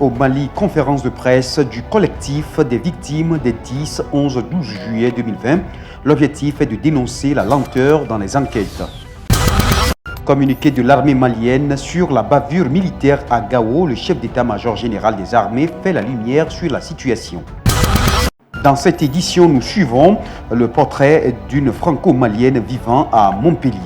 Au Mali, conférence de presse du collectif des victimes des 10, 11, 12 juillet 2020. L'objectif est de dénoncer la lenteur dans les enquêtes. Communiqué de l'armée malienne sur la bavure militaire à Gao, le chef d'état-major général des armées fait la lumière sur la situation. Dans cette édition, nous suivons le portrait d'une franco-malienne vivant à Montpellier.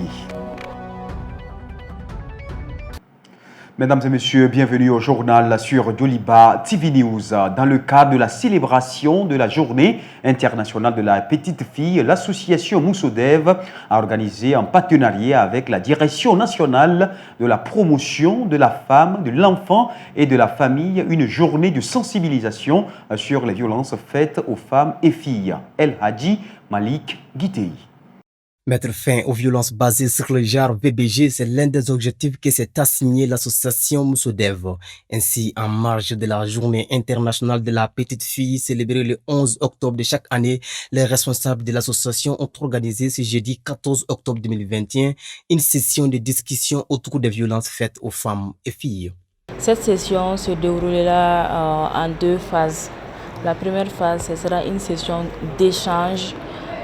Mesdames et messieurs, bienvenue au journal sur Doliba TV News. Dans le cadre de la célébration de la journée internationale de la petite fille, l'association Moussodev a organisé en partenariat avec la Direction nationale de la promotion de la femme, de l'enfant et de la famille une journée de sensibilisation sur les violences faites aux femmes et filles. El Hadji Malik Guitei. Mettre fin aux violences basées sur le genre VBG, c'est l'un des objectifs que s'est assigné l'association Moussodev. Ainsi, en marge de la journée internationale de la petite fille célébrée le 11 octobre de chaque année, les responsables de l'association ont organisé ce jeudi 14 octobre 2021 une session de discussion autour des violences faites aux femmes et filles. Cette session se déroulera en deux phases. La première phase, ce sera une session d'échange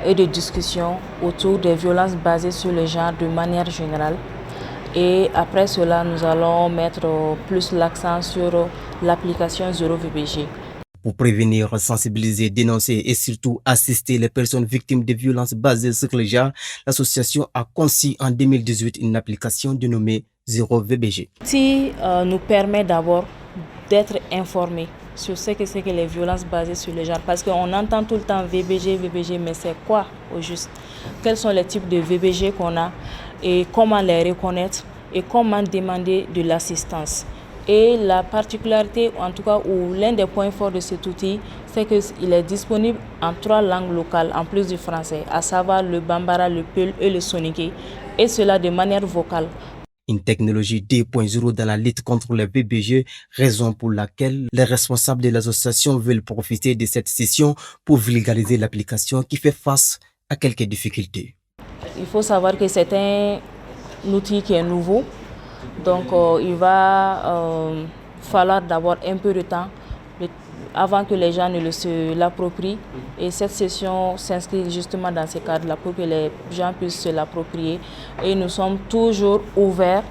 et de discussion autour des violences basées sur le genre de manière générale. Et après cela, nous allons mettre plus l'accent sur l'application 0VBG. Pour prévenir, sensibiliser, dénoncer et surtout assister les personnes victimes de violences basées sur le genre, l'association a conçu en 2018 une application dénommée 0VBG. Qui nous permet d'abord d'être informés sur ce que c'est que les violences basées sur le genre. Parce qu'on entend tout le temps VBG, VBG, mais c'est quoi au juste? Quels sont les types de VBG qu'on a et comment les reconnaître et comment demander de l'assistance. Et la particularité, en tout cas, ou l'un des points forts de cet outil, c'est qu'il est disponible en 3 langues locales, en plus du français, à savoir le Bambara, le Peul et le Soninké, et cela de manière vocale. Une technologie 2.0 dans la lutte contre les VBG, raison pour laquelle les responsables de l'association veulent profiter de cette session pour vulgariser l'application qui fait face à quelques difficultés. Il faut savoir que c'est un outil qui est nouveau, donc il va falloir d'abord un peu de temps avant que les gens ne se l'approprient. Et cette session s'inscrit justement dans ce cadre-là pour que les gens puissent se l'approprier. Et nous sommes toujours ouverts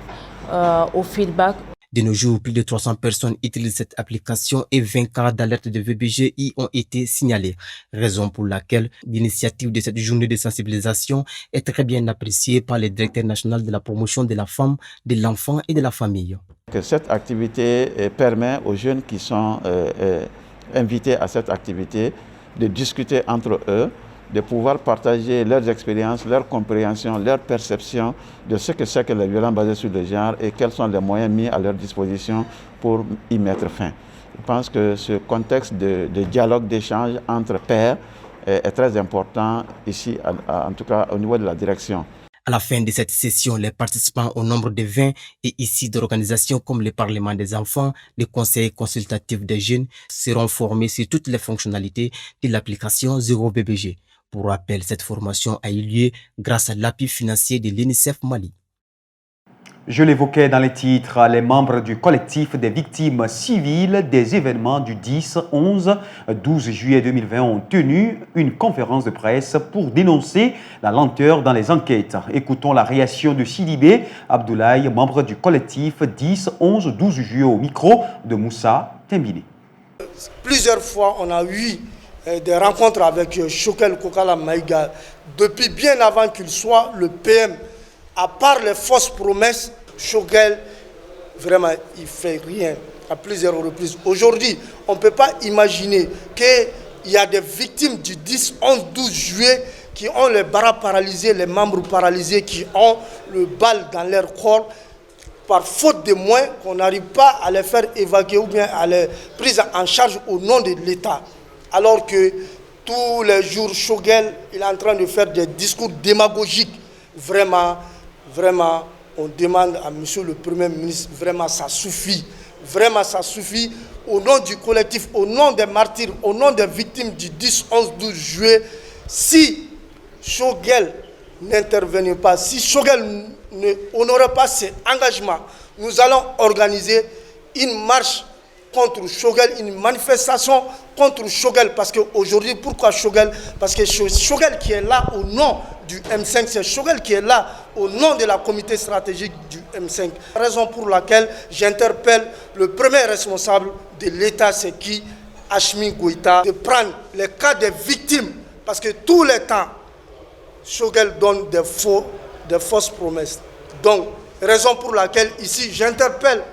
au feedback. De nos jours, plus de 300 personnes utilisent cette application et 20 cas d'alerte de VBG y ont été signalés. Raison pour laquelle l'initiative de cette journée de sensibilisation est très bien appréciée par le directeur national de la promotion de la femme, de l'enfant et de la famille. Cette activité permet aux jeunes qui sont invités à cette activité de discuter entre eux, de pouvoir partager leurs expériences, leur compréhension, leur perception de ce que c'est que les violences basées sur le genre et quels sont les moyens mis à leur disposition pour y mettre fin. Je pense que ce contexte de dialogue, d'échange entre pairs est très important ici, en tout cas au niveau de la direction. À la fin de cette session, les participants au nombre de 20 et issus d'organisations comme le Parlement des enfants, le Conseil consultatif des jeunes seront formés sur toutes les fonctionnalités de l'application 0VBG. Pour rappel, cette formation a eu lieu grâce à l'appui financier de l'UNICEF Mali. Je l'évoquais dans les titres, les membres du collectif des victimes civiles des événements du 10, 11, 12 juillet 2020 ont tenu une conférence de presse pour dénoncer la lenteur dans les enquêtes. Écoutons la réaction de Sidibé Abdoulaye, membre du collectif 10, 11, 12 juillet au micro de Moussa Tembine. Plusieurs fois, on a eu des rencontres avec Chokel Kokala Maïga depuis bien avant qu'il soit le PM. À part les fausses promesses, Choguel, vraiment, il ne fait rien à plusieurs reprises. Aujourd'hui, on ne peut pas imaginer qu'il y a des victimes du 10, 11, 12 juillet qui ont les bras paralysés, les membres paralysés, qui ont le bal dans leur corps par faute de moyens qu'on n'arrive pas à les faire évacuer ou bien à les prendre en charge au nom de l'État. Alors que tous les jours, Choguel il est en train de faire des discours démagogiques. Vraiment, on demande à monsieur le Premier ministre, vraiment ça suffit. Vraiment ça suffit. Au nom du collectif, au nom des martyrs, au nom des victimes du 10, 11, 12 juillet, si Choguel n'intervenait pas, si Choguel ne honorait pas ses engagements, nous allons organiser une marche contre Shogel, une manifestation contre Shogel. Parce qu'aujourd'hui, pourquoi Shogel? Parce que c'est Shogel qui est là au nom du M5, c'est Shogel qui est là au nom de la comité stratégique du M5. Raison pour laquelle j'interpelle le premier responsable de l'État, c'est qui? Assimi Goïta, de prendre les cas des victimes. Parce que tous les temps, Shogel donne des fausses promesses. Donc, raison pour laquelle ici j'interpelle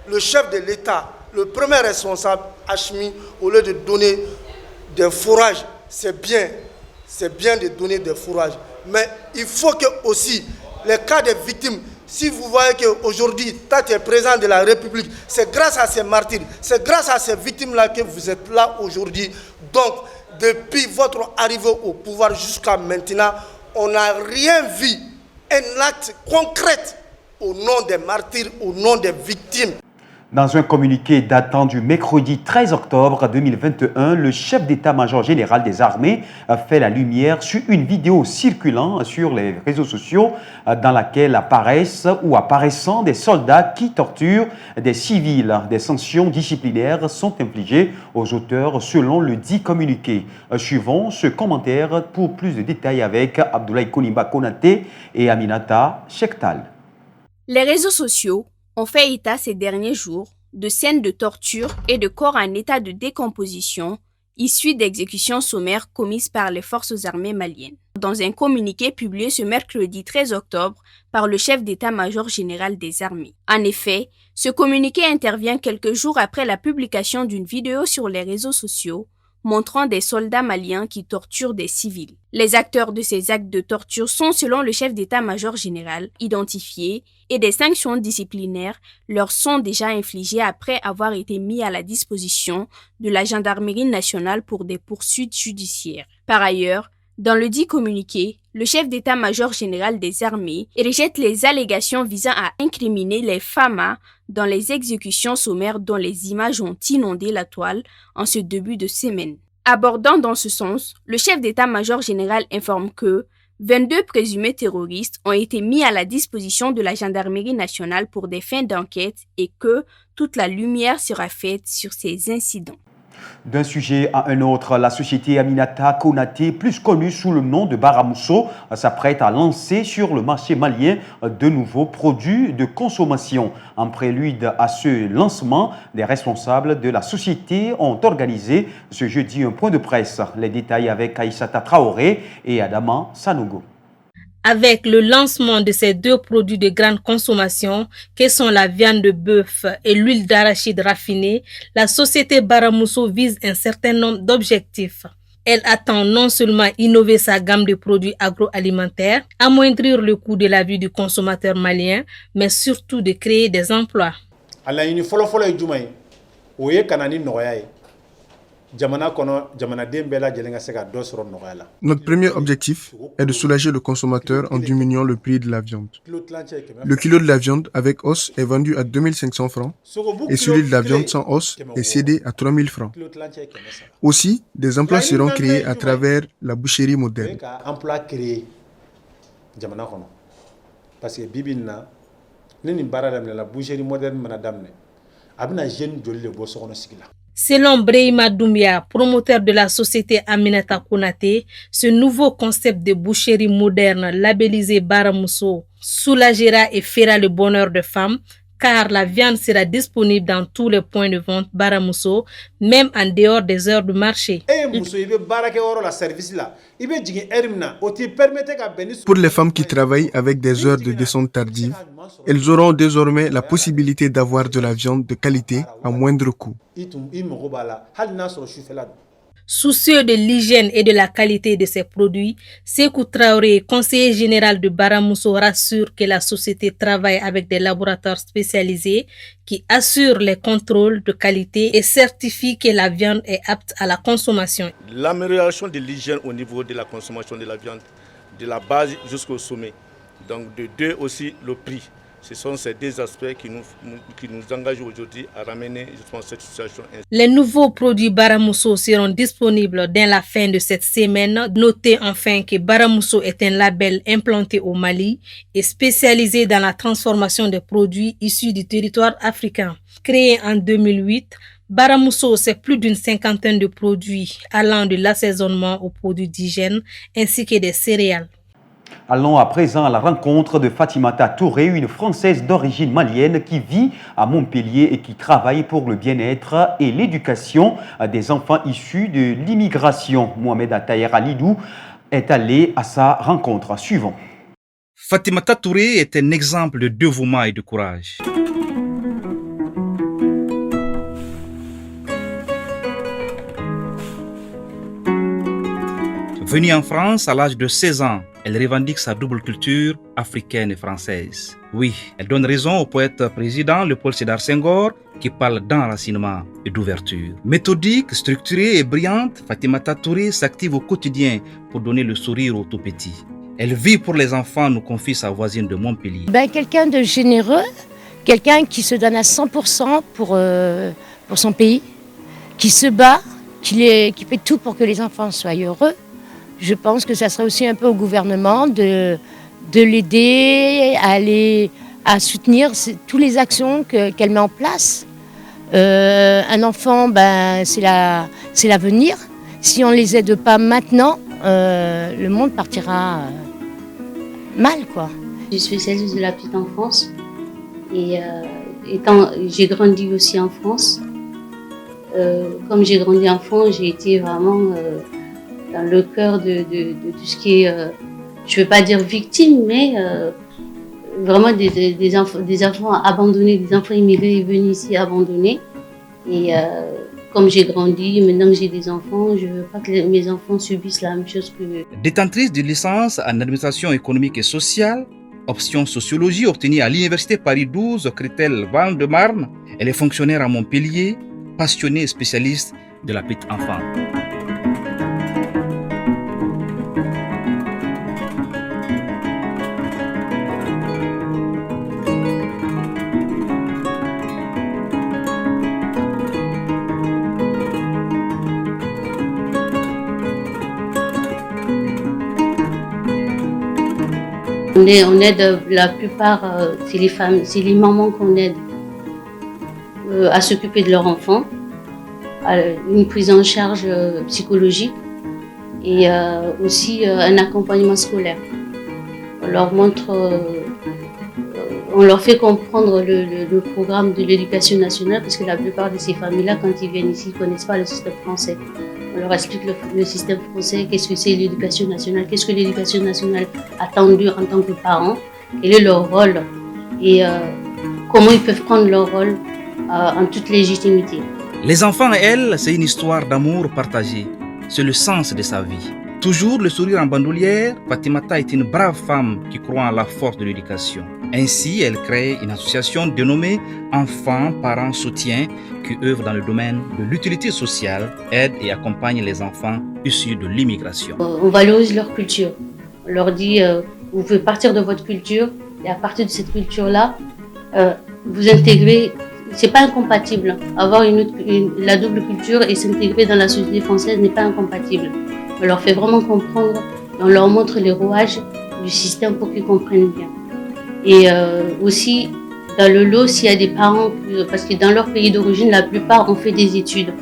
le chef de l'État, le premier responsable, Assimi, au lieu de donner des fourrages, c'est bien de donner des fourrages. Mais il faut que aussi les cas des victimes, si vous voyez qu'aujourd'hui, tu es président de la République, c'est grâce à ces martyrs, c'est grâce à ces victimes-là que vous êtes là aujourd'hui. Donc, depuis votre arrivée au pouvoir jusqu'à maintenant, on n'a rien vu, un acte concret au nom des martyrs, au nom des victimes. Dans un communiqué datant du mercredi 13 octobre 2021, le chef d'état-major général des armées a fait la lumière sur une vidéo circulant sur les réseaux sociaux dans laquelle apparaissant des soldats qui torturent des civils. Des sanctions disciplinaires sont infligées aux auteurs selon le dit communiqué. Suivons ce commentaire pour plus de détails avec Abdoulaye Konimba Konaté et Aminata Chektal. Les réseaux sociaux ont fait état ces derniers jours de scènes de torture et de corps en état de décomposition issus d'exécutions sommaires commises par les forces armées maliennes. Dans un communiqué publié ce mercredi 13 octobre par le chef d'état-major général des armées. En effet, ce communiqué intervient quelques jours après la publication d'une vidéo sur les réseaux sociaux montrant des soldats maliens qui torturent des civils. Les acteurs de ces actes de torture sont, selon le chef d'état-major général, identifiés et des sanctions disciplinaires leur sont déjà infligées après avoir été mis à la disposition de la gendarmerie nationale pour des poursuites judiciaires. Par ailleurs, dans le dit communiqué, le chef d'état-major général des armées rejette les allégations visant à incriminer les FAMA dans les exécutions sommaires dont les images ont inondé la toile en ce début de semaine. Abordant dans ce sens, le chef d'état-major général informe que 22 présumés terroristes ont été mis à la disposition de la gendarmerie nationale pour des fins d'enquête et que toute la lumière sera faite sur ces incidents. D'un sujet à un autre, la société Aminata Konaté, plus connue sous le nom de Baramousso, s'apprête à lancer sur le marché malien de nouveaux produits de consommation. En prélude à ce lancement, les responsables de la société ont organisé ce jeudi un point de presse. Les détails avec Aïssata Traoré et Adama Sanogo. Avec le lancement de ces deux produits de grande consommation, que sont la viande de bœuf et l'huile d'arachide raffinée, la société Baramousso vise un certain nombre d'objectifs. Elle attend non seulement innover sa gamme de produits agroalimentaires, amoindrir le coût de la vie du consommateur malien, mais surtout de créer des emplois. Notre premier objectif est de soulager le consommateur en diminuant le prix de la viande. Le kilo de la viande avec os est vendu à 2500 francs et celui de la viande sans os est cédé à 3000 francs. Aussi, des emplois seront créés à travers la boucherie moderne. Parce que bibina ni baradam la boucherie moderne manadamne abina jeune jolli bo sokono sigila. Selon Brahima Doumbia, promoteur de la société Aminata Konaté, ce nouveau concept de boucherie moderne labellisé Baramousso soulagera et fera le bonheur des femmes car la viande sera disponible dans tous les points de vente Baramousso, même en dehors des heures de marché. Pour les femmes qui travaillent avec des heures de descente tardive, elles auront désormais la possibilité d'avoir de la viande de qualité à moindre coût. Soucieux de l'hygiène et de la qualité de ces produits, Sékou Traoré, conseiller général de Baramousso, rassure que la société travaille avec des laboratoires spécialisés qui assurent les contrôles de qualité et certifient que la viande est apte à la consommation. L'amélioration de l'hygiène au niveau de la consommation de la viande, de la base jusqu'au sommet. Donc de deux aussi le prix. Ce sont ces deux aspects qui nous engagent aujourd'hui à ramener justement cette situation. Les nouveaux produits Baramousso seront disponibles dès la fin de cette semaine. Notez enfin que Baramousso est un label implanté au Mali et spécialisé dans la transformation des produits issus du territoire africain. Créé en 2008, Baramousso, c'est plus d'une cinquantaine de produits allant de l'assaisonnement aux produits d'hygiène ainsi que des céréales. Allons à présent à la rencontre de Fatimata Touré, une Française d'origine malienne qui vit à Montpellier et qui travaille pour le bien-être et l'éducation des enfants issus de l'immigration. Mohamed Atayer Alidou est allé à sa rencontre. Suivons. Fatimata Touré est un exemple de dévouement et de courage. Venue en France à l'âge de 16 ans, elle revendique sa double culture africaine et française. Oui, elle donne raison au poète président Léopold Sédar Senghor qui parle d'enracinement et d'ouverture. Méthodique, structurée et brillante, Fatimata Touré s'active au quotidien pour donner le sourire aux tout-petits. Elle vit pour les enfants, nous confie sa voisine de Montpellier. Quelqu'un de généreux, quelqu'un qui se donne à 100% pour son pays, qui se bat, qui fait tout pour que les enfants soient heureux. Je pense que ça serait aussi un peu au gouvernement de l'aider à soutenir toutes les actions qu'elle met en place. Un enfant, c'est l'avenir. Si on ne les aide pas maintenant, le monde partira mal, quoi. Je suis spécialiste de la petite enfance et j'ai grandi aussi en France. Comme j'ai grandi en France, j'ai été vraiment dans le cœur de tout ce qui est, je ne veux pas dire victime, mais vraiment des enfants abandonnés, des enfants immigrés venus ici abandonnés. Et comme j'ai grandi, maintenant que j'ai des enfants, je ne veux pas que mes enfants subissent la même chose que... Détentrice de licence en administration économique et sociale, option sociologie obtenue à l'université Paris 12, Créteil-Val-de-Marne, elle est fonctionnaire à Montpellier, passionnée et spécialiste de la petite enfance. On aide la plupart, c'est les femmes, c'est les mamans qu'on aide à s'occuper de leurs enfants, à une prise en charge psychologique et aussi un accompagnement scolaire. On leur montre, on leur fait comprendre le programme de l'éducation nationale parce que la plupart de ces familles-là, quand ils viennent ici, ils ne connaissent pas le système français. On leur explique le système français, qu'est-ce que c'est l'éducation nationale, qu'est-ce que l'éducation nationale attend d'eux en tant que parents, quel est leur rôle et comment ils peuvent prendre leur rôle en toute légitimité. Les enfants, elles, c'est une histoire d'amour partagée. C'est le sens de sa vie. Toujours le sourire en bandoulière, Fatimata est une brave femme qui croit en la force de l'éducation. Ainsi, elle crée une association dénommée Enfants, Parents, Soutien qui œuvre dans le domaine de l'utilité sociale, aide et accompagne les enfants issus de l'immigration. On valorise leur culture. On leur dit, vous pouvez partir de votre culture et à partir de cette culture-là, vous intégrez. C'est pas incompatible. Avoir la double culture et s'intégrer dans la société française n'est pas incompatible. On leur fait vraiment comprendre et on leur montre les rouages du système pour qu'ils comprennent bien. Et aussi, dans le lot, s'il y a des parents, parce que dans leur pays d'origine, la plupart ont fait des études.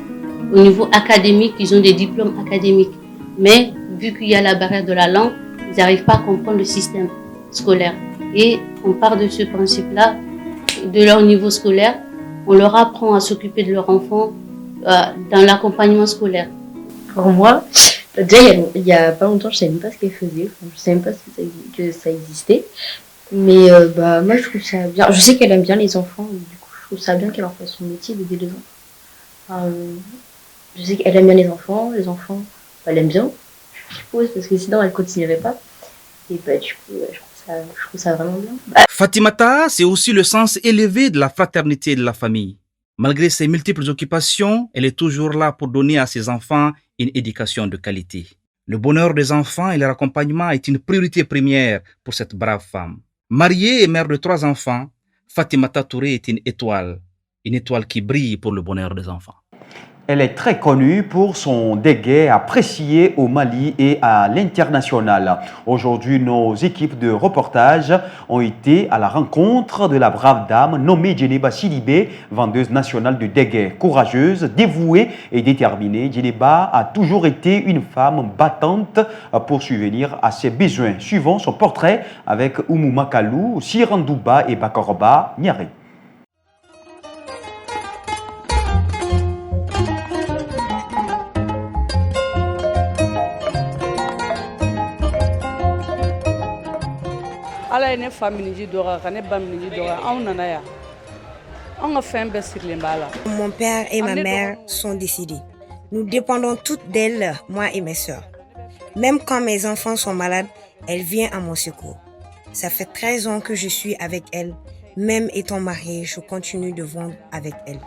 Au niveau académique, ils ont des diplômes académiques. Mais vu qu'il y a la barrière de la langue, ils n'arrivent pas à comprendre le système scolaire. Et on part de ce principe-là, de leur niveau scolaire, on leur apprend à s'occuper de leurs enfants dans l'accompagnement scolaire. Pour moi, déjà il y a pas longtemps, je ne savais même pas ce qu'elle faisait, je ne savais même pas que ça existait. Mais moi je trouve ça bien, je sais qu'elle aime bien les enfants, du coup je trouve ça bien qu'elle en fasse son métier d'aider les enfants. Je sais qu'elle aime bien les enfants elle aime bien, je suppose, parce que sinon elle ne continuerait pas. Et du coup je trouve ça vraiment bien. Fatimata, c'est aussi le sens élevé de la fraternité et de la famille. Malgré ses multiples occupations, elle est toujours là pour donner à ses enfants une éducation de qualité. Le bonheur des enfants et leur accompagnement est une priorité première pour cette brave femme. Mariée et mère de 3 enfants, Fatimata Touré est une étoile qui brille pour le bonheur des enfants. Elle est très connue pour son dégué apprécié au Mali et à l'international. Aujourd'hui, nos équipes de reportage ont été à la rencontre de la brave dame nommée Djeneba Sidibé, vendeuse nationale de dégué. Courageuse, dévouée et déterminée, Djeneba a toujours été une femme battante pour subvenir à ses besoins. Suivons son portrait avec Oumou Makalou, Sirandouba et Bakoroba Niaré. Mon père et ma mère sont décédés. Nous dépendons toutes d'elle, moi et mes sœurs. Même quand mes enfants sont malades, elle vient à mon secours. Ça fait 13 ans que je suis avec elle. Même étant mariée, je continue de vendre avec elle.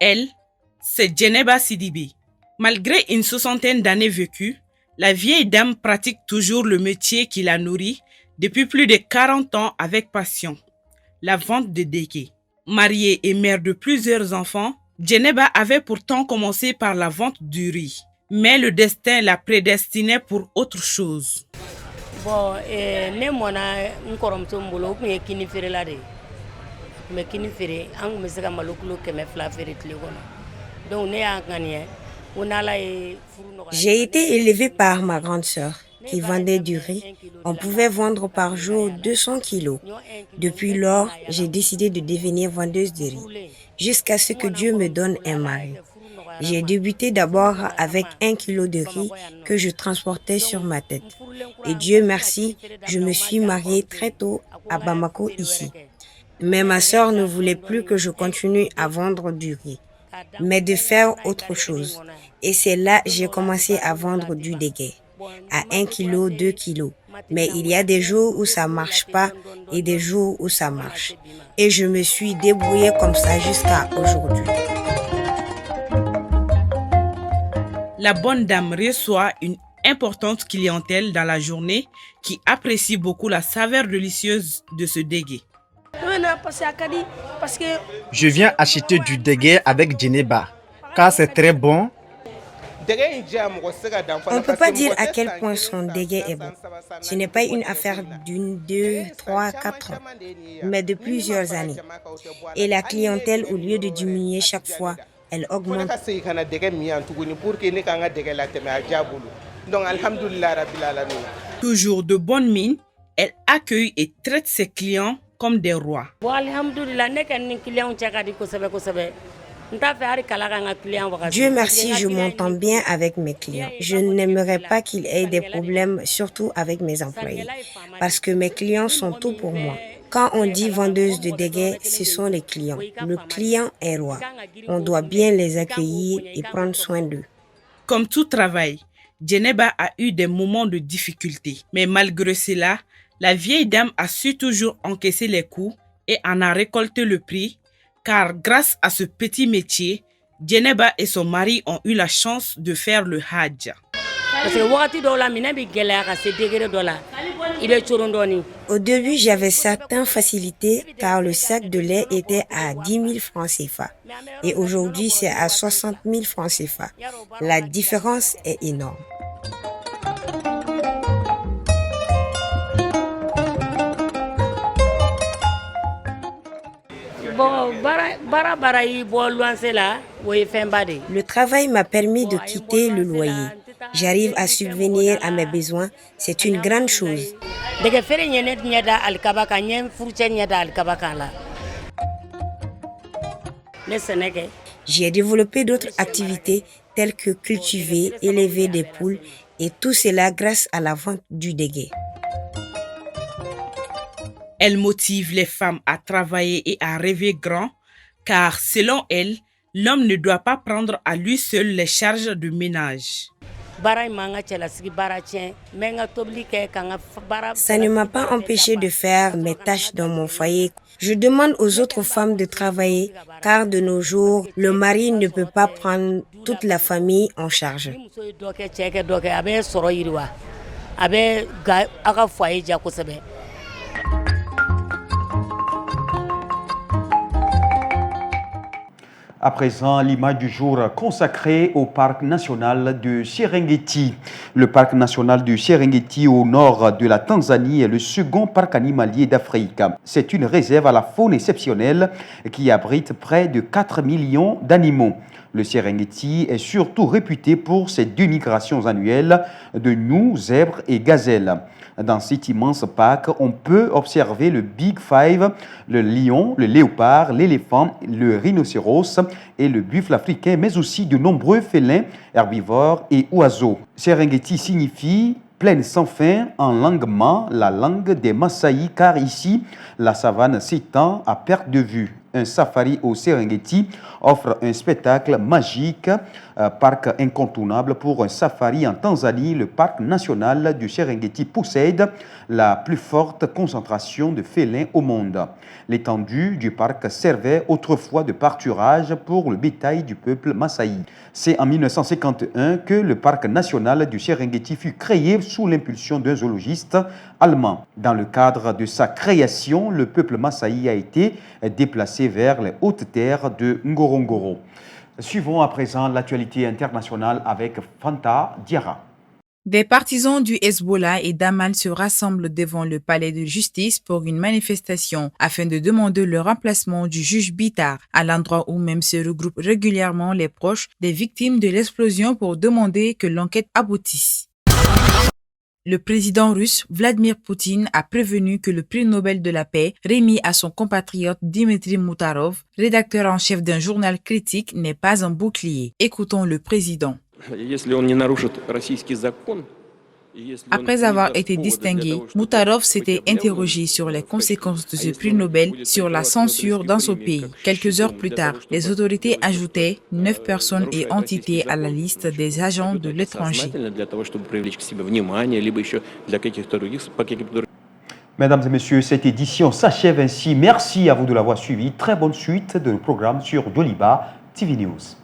Elle, c'est Djeneba Sidibé. Malgré une 60aine d'années vécues, la vieille dame pratique toujours le métier qui la nourrit depuis plus de 40 ans avec passion, la vente de dégués. Mariée et mère de plusieurs enfants, Djeneba avait pourtant commencé par la vente du riz. Mais le destin la prédestinait pour autre chose. Bon, j'ai été élevée par ma grande sœur qui vendait du riz. On pouvait vendre par jour 200 kilos. Depuis lors, j'ai décidé de devenir vendeuse de riz jusqu'à ce que Dieu me donne un mari. J'ai débuté d'abord avec 1 kilo de riz que je transportais sur ma tête. Et Dieu merci, je me suis mariée très tôt à Bamako ici. Mais ma sœur ne voulait plus que je continue à vendre du riz, mais de faire autre chose. Et c'est là que j'ai commencé à vendre du dégué, à 1 kilo, 2 kilos. Mais il y a des jours où ça marche pas et des jours où ça marche. Et je me suis débrouillée comme ça jusqu'à aujourd'hui. La bonne dame reçoit une importante clientèle dans la journée qui apprécie beaucoup la saveur délicieuse de ce dégué. Je viens acheter du dégué avec Djeneba, car c'est très bon. On ne peut pas dire à quel point son dégué est bon. Ce n'est pas une affaire d'une, 2, 3, 4 ans, mais de plusieurs années. Et la clientèle, au lieu de diminuer chaque fois, elle augmente. Toujours de bonne mine, elle accueille et traite ses clients comme des rois. Dieu merci, je m'entends bien avec mes clients. Je n'aimerais pas qu'il ait des problèmes, surtout avec mes employés, parce que mes clients sont tout pour moi. Quand on dit vendeuse de dégué, ce sont les clients. Le client est roi. On doit bien les accueillir et prendre soin d'eux. Comme tout travail, Djeneba a eu des moments de difficulté. Mais malgré cela, la vieille dame a su toujours encaisser les coups et en a récolté le prix, car grâce à ce petit métier, Djeneba et son mari ont eu la chance de faire le Hajj. Au début, j'avais certaines facilités car le sac de lait était à 10 000 francs CFA et aujourd'hui c'est à 60 000 francs CFA. La différence est énorme. Le travail m'a permis de quitter le loyer. J'arrive à subvenir à mes besoins. C'est une grande chose. J'ai développé d'autres activités telles que cultiver, élever des poules et tout cela grâce à la vente du dégué. Elle motive les femmes à travailler et à rêver grand, car selon elle, l'homme ne doit pas prendre à lui seul les charges de ménage. Ça ne m'a pas empêché de faire mes tâches dans mon foyer. Je demande aux autres femmes de travailler car de nos jours, le mari ne peut pas prendre toute la famille en charge. À présent, l'image du jour consacrée au parc national de Serengeti. Le parc national de Serengeti au nord de la Tanzanie est le second parc animalier d'Afrique. C'est une réserve à la faune exceptionnelle qui abrite près de 4 millions d'animaux. Le Serengeti est surtout réputé pour ses 2 migrations annuelles de gnous, zèbres et gazelles. Dans cet immense parc, on peut observer le Big Five, le lion, le léopard, l'éléphant, le rhinocéros et le buffle africain, mais aussi de nombreux félins, herbivores et oiseaux. Serengeti signifie plaine sans fin en langue ma, la langue des Maasai, car ici, la savane s'étend à perte de vue. Un safari au Serengeti offre un spectacle magique, parc incontournable pour un safari en Tanzanie. Le parc national du Serengeti possède la plus forte concentration de félins au monde. L'étendue du parc servait autrefois de pâturage pour le bétail du peuple Maasai. C'est en 1951 que le parc national du Serengeti fut créé sous l'impulsion d'un zoologiste allemand. Dans le cadre de sa création, le peuple Maasai a été déplacé vers les hautes terres de Ngorongoro. Suivons à présent l'actualité internationale avec Fanta Diarra. Des partisans du Hezbollah et d'Aman se rassemblent devant le palais de justice pour une manifestation afin de demander le remplacement du juge Bitar, à l'endroit où même se regroupent régulièrement les proches des victimes de l'explosion pour demander que l'enquête aboutisse. Le président russe Vladimir Poutine a prévenu que le prix Nobel de la paix remis à son compatriote Dmitry Mutarov, rédacteur en chef d'un journal critique, n'est pas un bouclier. Écoutons le président. Après avoir été distingué, Mutarov s'était interrogé sur les conséquences de ce prix Nobel sur la censure dans son pays. Quelques heures plus tard, les autorités ajoutaient 9 personnes et entités à la liste des agents de l'étranger. Mesdames et messieurs, cette édition s'achève ainsi. Merci à vous de l'avoir suivi. Très bonne suite de nos programmes sur Doliba TV News.